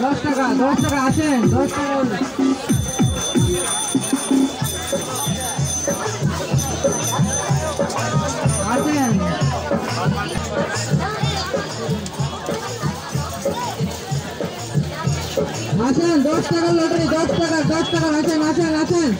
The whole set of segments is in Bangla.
दस टाका आছেন 10 টাকা आছেন आছেন 10 টাকা লটারি 10 টাকা আছেন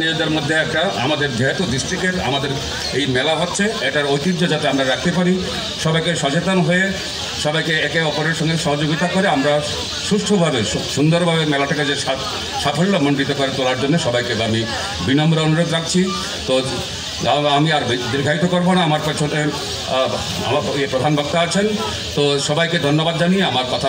নিজেদের মধ্যে একটা আমাদের যেহেতু ডিস্ট্রিক্টের আমাদের এই মেলা হচ্ছে এটার ঐতিহ্য যাতে আমরা রাখতে পারি সবাইকে সচেতন হয়ে সবাইকে একে অপরের সঙ্গে সহযোগিতা করে আমরা সুষ্ঠুভাবে সুন্দরভাবে মেলাটাকে যে সাফল্যমণ্ডিত করে তোলার জন্য সবাইকে আমি বিনম্র অনুরোধ রাখছি। তো আমি আর দীর্ঘায়িত করবো না, আমার পেছনে আমার প্রধান বক্তা আছেন, তো সবাইকে ধন্যবাদ জানিয়ে আমার কথা